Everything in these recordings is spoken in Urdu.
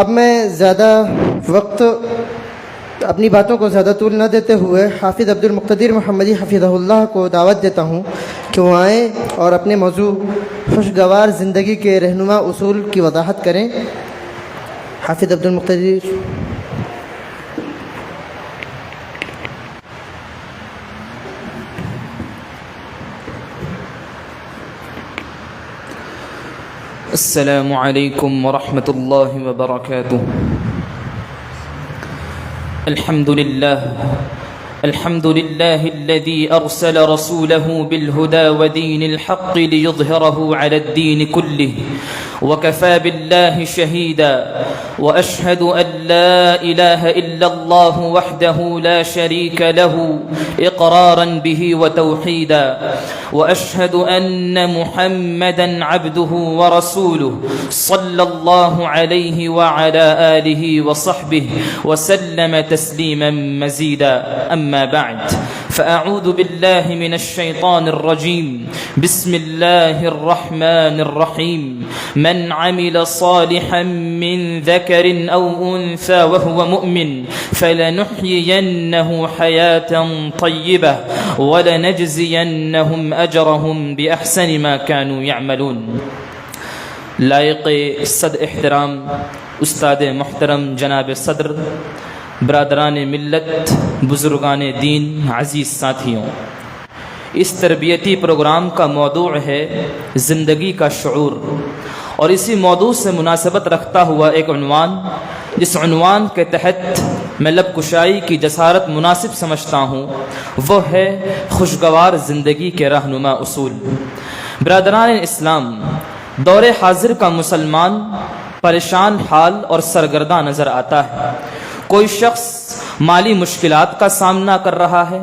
اب میں زیادہ وقت اپنی باتوں کو زیادہ طول نہ دیتے ہوئے حافظ عبد المقتدر محمدی حفظہ اللہ کو دعوت دیتا ہوں کہ وہ آئیں اور اپنے موضوع خوشگوار زندگی کے رہنما اصول کی وضاحت کریں۔ حافظ عبد المقتدر۔ السلام علیکم ورحمۃ اللہ وبرکاتہ۔ الحمد لله الذي أرسل رسوله بالهدى ودين الحق ليظهره على الدين كله وكفى بالله شهيدا، وأشهد أن لا إله إلا الله وحده لا شريك له إقرارا به وتوحيدا، وأشهد أن محمدا عبده ورسوله صلى الله عليه وعلى آله وصحبه وسلم تسليما مزيدا، أما بعد فأعوذ بالله من الشيطان الرجيم، بسم الله الرحمن الرحيم، من عمل صالحا من ذكر أو أنثى وهو مؤمن فلنحيينه حياة طيبة ولنجزينهم أجرهم بأحسن ما كانوا يعملون۔ لائق صد احترام استاد محترم جناب صدر، برادران ملت، بزرگان دین، عزیز ساتھیوں، اس تربیتی پروگرام کا موضوع ہے زندگی کا شعور، اور اسی موضوع سے مناسبت رکھتا ہوا ایک عنوان، جس عنوان کے تحت میں لب کشائی کی جسارت مناسب سمجھتا ہوں، وہ ہے خوشگوار زندگی کے رہنما اصول۔ برادران اسلام، دور حاضر کا مسلمان پریشان حال اور سرگرداں نظر آتا ہے۔ کوئی شخص مالی مشکلات کا سامنا کر رہا ہے،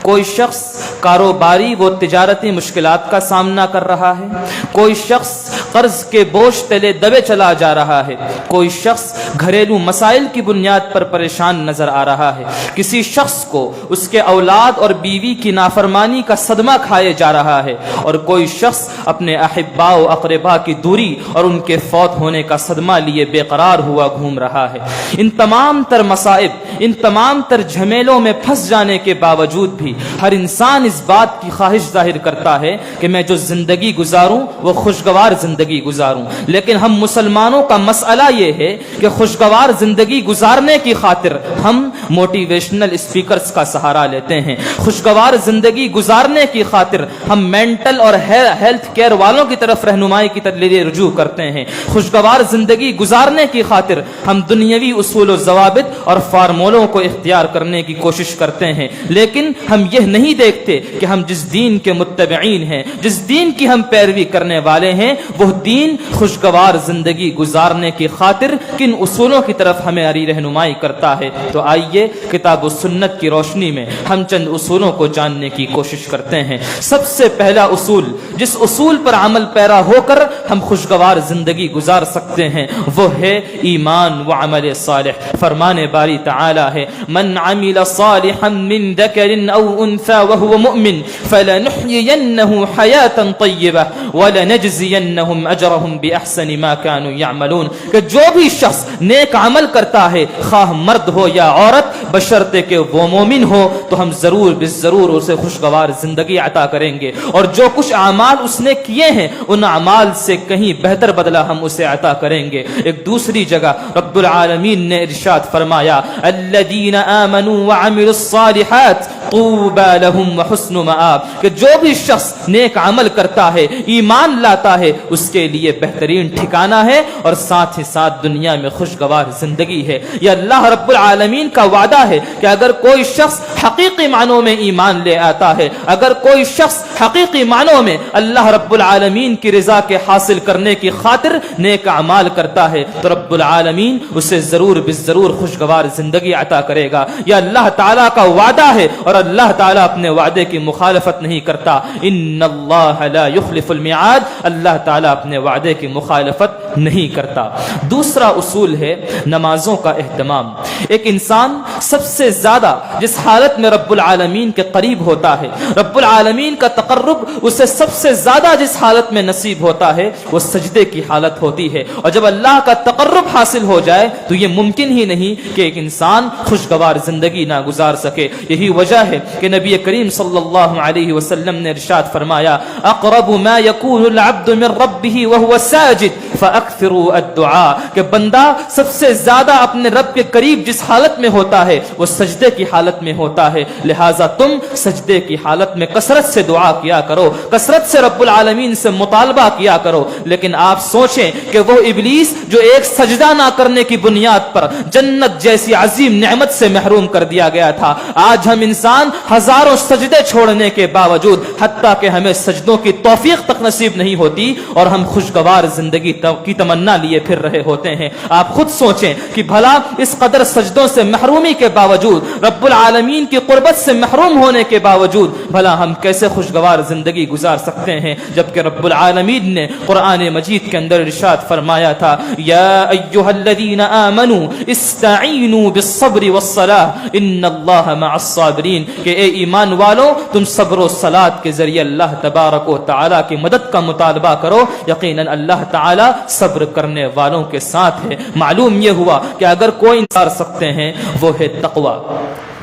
کوئی شخص کاروباری و تجارتی مشکلات کا سامنا کر رہا ہے، کوئی شخص قرض کے بوجھ تلے دبے چلا جا رہا ہے، کوئی شخص گھریلو مسائل کی بنیاد پر پریشان نظر آ رہا ہے، کسی شخص کو اس کے اولاد اور بیوی کی نافرمانی کا صدمہ کھائے جا رہا ہے، اور کوئی شخص اپنے احباء و اقرباء کی دوری اور ان کے فوت ہونے کا صدمہ لیے بے قرار ہوا گھوم رہا ہے۔ ان تمام تر مصائب، ان تمام تر جھمیلوں میں پھنس جانے کے باوجود بھی ہر انسان اس بات کی خواہش ظاہر کرتا ہے کہ میں جو زندگی گزاروں وہ خوشگوار زندگی گزاروں، لیکن ہم مسلمانوں کا مسئلہ یہ ہے کہ خوشگوار زندگی گزارنے کی خاطر ہم موٹیویشنل اسپیکرز کا سہارا لیتے ہیں، خوشگوار زندگی گزارنے کی خاطر ہم مینٹل اور ہیلتھ کیئر والوں کی طرف رہنمائی کی طرف رجوع کرتے ہیں، خوشگوار زندگی گزارنے کی خاطر ہم دنیاوی اصول و ضوابط اور فارمولوں کو اختیار کرنے کی کوشش کرتے ہیں، لیکن ہم یہ نہیں دیکھتے کہ ہم جس دین کے متبعین ہیں، جس دین کی ہم پیروی کرنے والے ہیں، وہ دین خوشگوار زندگی گزارنے کی خاطر کن اصولوں کی طرف ہمیں رہنمائی کرتا ہے۔ تو آئیے کتاب و سنت کی روشنی میں ہم چند اصولوں کو جاننے کی کوشش کرتے ہیں۔ سب سے پہلا اصول، جس اصول پر عمل پیرا ہو کر ہم خوشگوار زندگی گزار سکتے ہیں، وہ ہے ایمان و عمل صالح۔ فرمان باری تعالی ہے، من عمل صالحا من ذکر او انثى وهو مؤمن فلنحيينه حياة طیبہ ولنجزینهم اجرهم باحسن ما كانوا يعملون، کہ جو بھی شخص نیک عمل کرتا ہے، خواہ مرد ہو یا عورت، بشرطے کہ وہ مومن ہو، تو ہم ضرور بالضرور اسے خوشگوار زندگی عطا کریں گے، اور جو کچھ اعمال اس نے کیے ہیں ان اعمال سے کہیں بہتر بدلہ ہم اسے عطا کریں گے۔ ایک دوسری جگہ رب العالمین نے ارشاد فرمایا، الذین آمنوا وعملوا الصالحات طوبى لهم وحسن مآب، کہ جو بھی شخص نیک عمل کرتا ہے، ایمان لاتا ہے، اس کے لیے بہترین ٹھکانہ ہے اور ساتھ ہی ساتھ دنیا میں خوشگوار زندگی ہے۔ یہ اللہ رب العالمین کا وعدہ ہے کہ اگر کوئی شخص حقیقی معنوں میں ایمان لے آتا ہے، اگر کوئی شخص حقیقی معنوں میں اللہ رب العالمین کی رضا کے حاصل کرنے کی خاطر نیک اعمال کرتا ہے، تو رب العالمین اسے ضرور بالضرور خوشگوار زندگی عطا کرے گا۔ یہ اللہ تعالیٰ کا وعدہ ہے اور اللہ تعالیٰ اپنے وعدے کی مخالفت نہیں کرتا۔ ان اللہ لا یخلف المیعاد، اللہ تعالیٰ اپنے وعدے کی مخالفت نہیں کرتا۔ دوسرا اصول ہے نمازوں کا اہتمام۔ ایک انسان سب سے زیادہ جس حالت میں رب العالمین کے قریب ہوتا ہے، رب العالمین کا تقرب اسے سب سے زیادہ جس حالت میں نصیب ہوتا ہے وہ سجدے کی حالت ہوتی ہے، اور جب اللہ کا تقرب حاصل ہو جائے تو یہ ممکن ہی نہیں کہ ایک انسان خوشگوار زندگی نہ گزار سکے۔ یہی وجہ ہے کہ نبی کریم صلی اللہ علیہ وسلم نے ارشاد فرمایا اقرب ما يكون العبد من ربه وهو ساجد فاكثروا الدعاء، کہ بندہ سب سے زیادہ اپنے رب کے قریب جس حالت میں ہوتا ہے وہ سجدے کی حالت میں ہوتا ہے، لہٰذا تم سجدے کی حالت میں کثرت سے دعا کیا کرو، کثرت سے رب العالمین سے مطالبہ کیا کرو۔ لیکن آپ سوچیں کہ وہ ابلیس جو ایک سجدہ نہ کرنے کی بنیاد پر جنت جیسی عظیم نعمت سے محروم کر دیا گیا تھا، آج ہم انسان ہزاروں سجدے چھوڑنے کے باوجود حتیٰ کہ ہمیں سجدوں کی توفیق تک نصیب نہیں ہوتی اور ہم خوشگوار زندگی کی تمنا لیے پھر رہے ہوتے ہیں۔ آپ خود سوچیں کہ بھلا اس قدر سجدوں سے محرومی کے باوجود، رب العالمین کی قربت سے محروم ہونے کے باوجود بھلا ہم کیسے خوشگوار زندگی گزار سکتے ہیں، جبکہ رب العالمین نے قرآن مجید کے اندر ارشاد فرمایا تھا یا ایھا الذین آمنوا استعینوا بالصبر والصلاۃ ان اللہ مع الصابرین، کہ اے ایمان والو تم صبر و صلاۃ کے ذریعے اللہ تبارک و تعالی کی مدد کا مطالبہ کرو، یقیناً اللہ تعالی صبر کرنے والوں کے ساتھ ہے۔ معلوم یہ ہوا کہ اگر کوئی انکار سکتے ہیں وہ ہے تقوی۔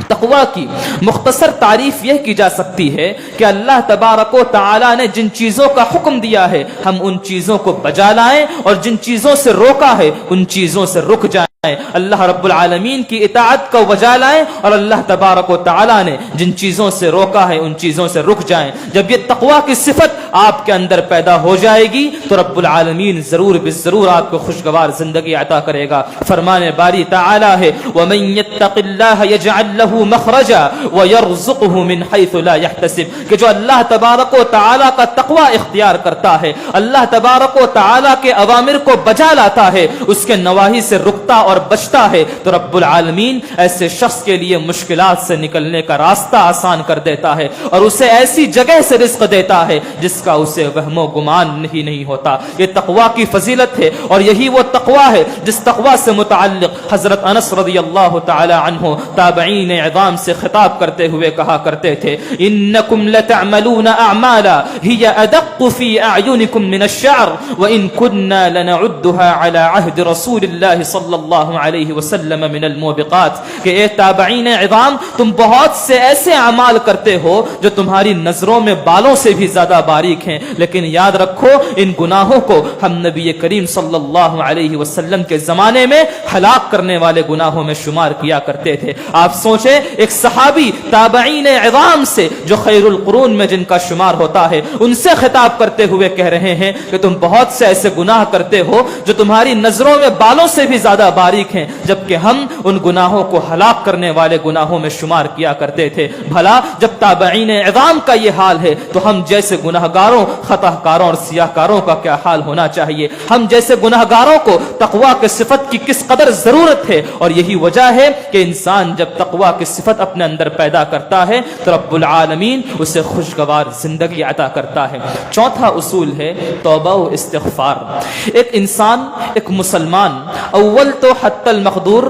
تقوی کی مختصر تعریف یہ کی جا سکتی ہے کہ اللہ تبارک و تعالی نے جن چیزوں کا حکم دیا ہے ہم ان چیزوں کو بجا لائیں، اور جن چیزوں سے روکا ہے ان چیزوں سے رک جائیں۔ اللہ رب العالمین کی اطاعت کو بجا لائیں اور اللہ تبارک و تعالی نے جن چیزوں سے روکا ہے ان چیزوں سے رک جائیں۔ جب یہ تقوی کی صفت آپ کے اندر پیدا ہو جائے گی تو رب العالمین ضرور بالضرور آپ کو خوشگوار زندگی عطا کرے گا۔ فرمان باری تعالی ہے وَمَن يَتَّقِ اللَّهَ يَجْعَل لَّهُ مَخْرَجًا وَيَرْزُقْهُ مِنْ حَيْثُ لَا يَحْتَسِبُ، کہ جو اللہ تبارک و تعالی کا تقوی اختیار کرتا ہے، اللہ تبارک و تعالی کے اوامر کو بجا لاتا ہے، اس کے نواہی سے رکتا اور بچتا ہے، تو رب العالمین ایسے شخص کے لیے مشکلات سے نکلنے کا راستہ آسان کر دیتا ہے اور اسے ایسی جگہ سے رزق دیتا ہے جس کا اسے وہم و گمان نہیں ہوتا۔ یہ تقوی کی فضیلت ہے، اور یہی وہ تقوی ہے جس تقوی سے متعلق حضرت انس رضی اللہ تعالی عنہ تابعین عظام سے خطاب کرتے ہوئے کہا کرتے تھے انکم لتعملون اعمالا ہی ادق فی اعینکم من الشعر وان كنا لنعدها على عهد رسول اللہ صلی اللہ علیہ وسلم من الموبقات، کہ اے تابعین عظام تم بہت سے ایسے اعمال کرتے ہو جو تمہاری نظروں میں بالوں سے بھی زیادہ باریک ہیں، لیکن یاد رکھو ان گناہوں کو ہم نبی کریم صلی اللہ علیہ وسلم کے زمانے میں ہلاک کرنے والے گناہوں میں شمار کیا کرتے تھے۔ آپ سوچیں ایک صحابی تابعین عظام سے جو خیر القرون میں جن کا شمار ہوتا ہے ان سے خطاب کرتے ہوئے کہہ رہے ہیں کہ تم بہت سے ایسے گناہ کرتے ہو جو تمہاری نظروں میں بالوں سے بھی زیادہ باریک ہیں، جبکہ ہم ان گناہوں کو ہلاک کرنے والے گناہوں میں شمار کیا کرتے تھے۔ بھلا جب تابعین عظام کا یہ حال ہے تو ہم جیسے گناہگاروں، خطا کاروں اور سیاہ کاروں کا کیا حال ہونا چاہیے؟ ہم جیسے گناہگاروں کو تقوی کی صفت کی کس قدر ضرورت ہے، اور یہی وجہ ہے کہ انسان جب تقوی کی صفت اپنے اندر پیدا کرتا ہے تو رب العالمین اسے خوشگوار زندگی عطا کرتا ہے۔ چوتھا اصول ہے توبہ و استغفار۔ ایک انسان، ایک مسلمان اول تو حتی المقدور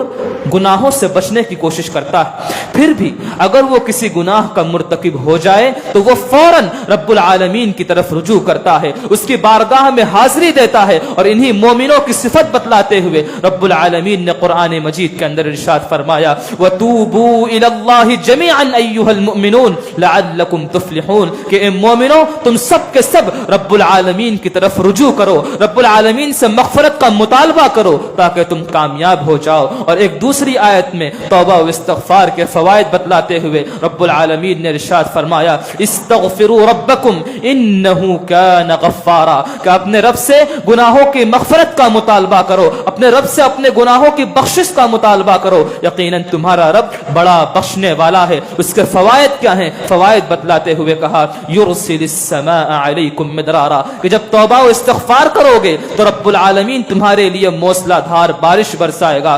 گناہوں سے بچنے کی کوشش کرتا ہے، پھر بھی اگر وہ کسی گناہ کا مرتکب ہو جائے تو وہ فوراً رب العالمین کی طرف رجوع کرتا ہے، اس کی بارگاہ میں حاضری دیتا ہے، اور انہی مومنوں کی صفت بتلاتے ہوئے رب العالمین نے قرآن مجید کے اندر ارشاد فرمایا وَتُوبُوا إِلَى اللَّهِ جَمِيعًا أَيُّهَا الْمُؤْمِنُونَ لَعَلَّكُمْ تُفْلِحُونَ، کہ اے مومنوں تم سب کے سب رب العالمین کی طرف رجوع کرو، رب العالمین سے مغفرت کا مطالبہ کرو تاکہ تم کامیاب ہو جاؤ۔ اور ایک دوسری آیت میں توبہ و استغفار کے فوائد بتلاتے ہوئے رب العالمین نے ارشاد فرمایا استغفروا ربکم انہ کان غفارا، کہ اپنے رب سے گناہوں کی مغفرت کا مطالبہ کرو، اپنے رب سے اپنے گناہوں کی بخشش کا مطالبہ کرو، یقیناً تمہارا رب بڑا بخشنے والا ہے۔ اس کے فوائد کیا ہیں؟ فوائد بتلاتے ہوئے کہا یرسل السماء علیکم مدرارا، کہ جب توبہ و استغفار کرو گے تو رب العالمین تمہارے لیے موسلا دھار بارش برسائے گا۔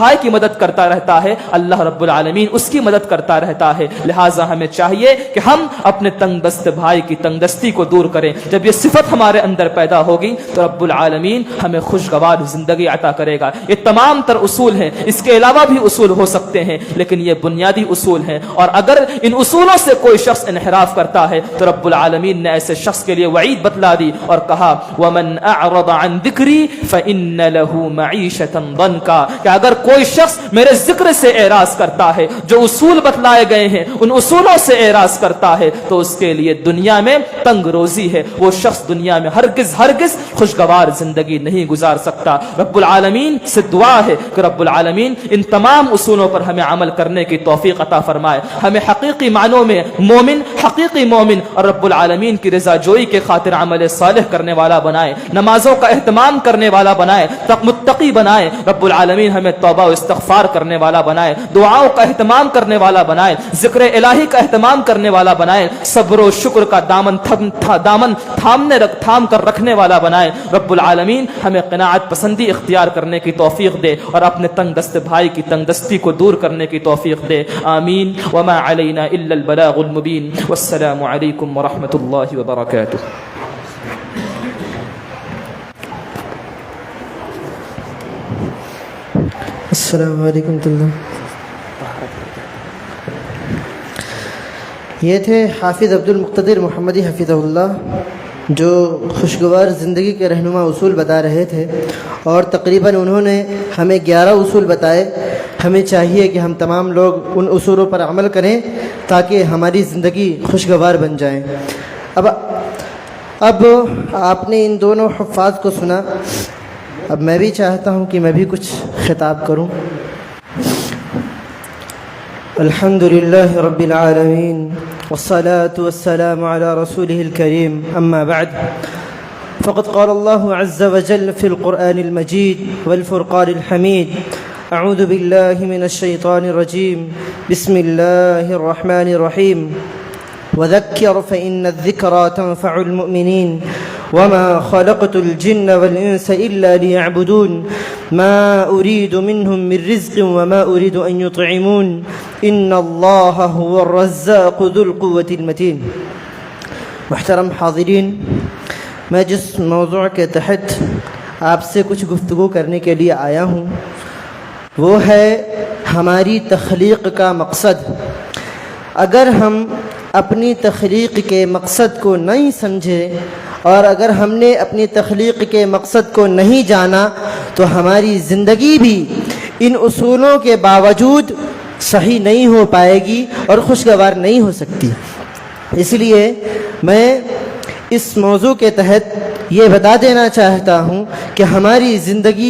بھائی کی مدد کرتا رہتا ہے اللہ رب العالمین اس کی مدد کرتا رہتا ہے. لہٰذا ہمیں چاہیے کہ ہم اپنے تنگ دست بھائی کی تنگ دستی کو دور کریں. جب یہ صفت ہمارے اندر پیدا ہوگی تو رب العالمین ہمیں خوشگوار زندگی عطا کرے گا. یہ تمام تر اصول ہیں, اس کے علاوہ بھی اصول ہو سکتے ہیں لیکن یہ بنیادی اصول ہیں, اور اگر ان اصولوں سے کوئی شخص انحراف کرتا ہے تو رب العالمین نے ایسے شخص کے لیے وعید بتلا دی اور کہا وَمَنْ أَعْرَضَ عَنْ ذِكْرِي فَإِنَّ لَهُ مَعِيشَةً ضَنْكًا, کہ اگر کوئی شخص میرے ذکر سے اعراض کرتا ہے, جو اصول بتلائے گئے ہیں ان اصولوں سے اعراض کرتا ہے تو اس کے لیے دنیا میں تنگ روزی ہے. وہ شخص دنیا میں ہرگز خوشگوار زندگی نہیں گزار سکتا. رب العالمین سے دعا ہے کہ رب العالمین ان تمام اصولوں پر ہمیں عمل کرنے کی توفیق عطا فرمائے, ہمیں حقیقی معنوں میں مومن, حقیقی مومن اور رب العالمین کی رضا جوئی کے خاطر عمل صالح کرنے والا بنائے, نمازوں کا اہتمام کرنے والا بنائے, متقی بنائے. رب العالمین ہمیں توبہ و استغفار کرنے والا بنائے, دعاؤں کا اہتمام کرنے والا بنائے, ذکر الہی کا اہتمام کرنے والا بنائے, صبر و شکر کا دامن تھام کر رکھنے والا بنائے. رب العالمین ہمیں قناعت پسندی اختیار کرنے کی توفیق دے اور اپنے تنگ دست بھائی کی تنگ دستی کو دور کرنے کی توفیق دے. آمین. وما علینا الا البلاغ المبین. والسلام علیکم ورحمۃ اللہ وبرکاتہ. السلام علیکم ورحمۃ اللہ. یہ تھے حافظ عبد المقتدر محمدی حفظہ اللہ, جو خوشگوار زندگی کے رہنما اصول بتا رہے تھے, اور تقریباً انہوں نے ہمیں 11 اصول بتائے. ہمیں چاہیے کہ ہم تمام لوگ ان اصولوں پر عمل کریں تاکہ ہماری زندگی خوشگوار بن جائے. اب آپ نے ان دونوں حفاظ کو سنا, اب میں بھی چاہتا ہوں کہ میں بھی کچھ خطاب کروں. الحمد لله رب العالمين والصلاة والسلام على رسوله الكريم. أما بعد فقد قال الله عز وجل في القرآن المجيد والفرقان الحميد أعوذ بالله من الشيطان الرجيم بسم الله الرحمن الرحيم وذكر فإن الذكرى تنفع المؤمنين وما خلقت الجن والإنس إلا ليعبدون ما أريد منهم من رزق وما أريد أن يطعمون إن الله هو الرزاق ذو القوة المتين. محترم حاضرین, میں جس موضوع کے تحت آپ سے کچھ گفتگو کرنے کے لیے آیا ہوں وہ ہے ہماری تخلیق کا مقصد. اگر ہم اپنی تخلیق کے مقصد کو نہیں سمجھے اور اگر ہم نے اپنی تخلیق کے مقصد کو نہیں جانا تو ہماری زندگی بھی ان اصولوں کے باوجود صحیح نہیں ہو پائے گی اور خوشگوار نہیں ہو سکتی. اس لیے میں اس موضوع کے تحت یہ بتا دینا چاہتا ہوں کہ ہماری زندگی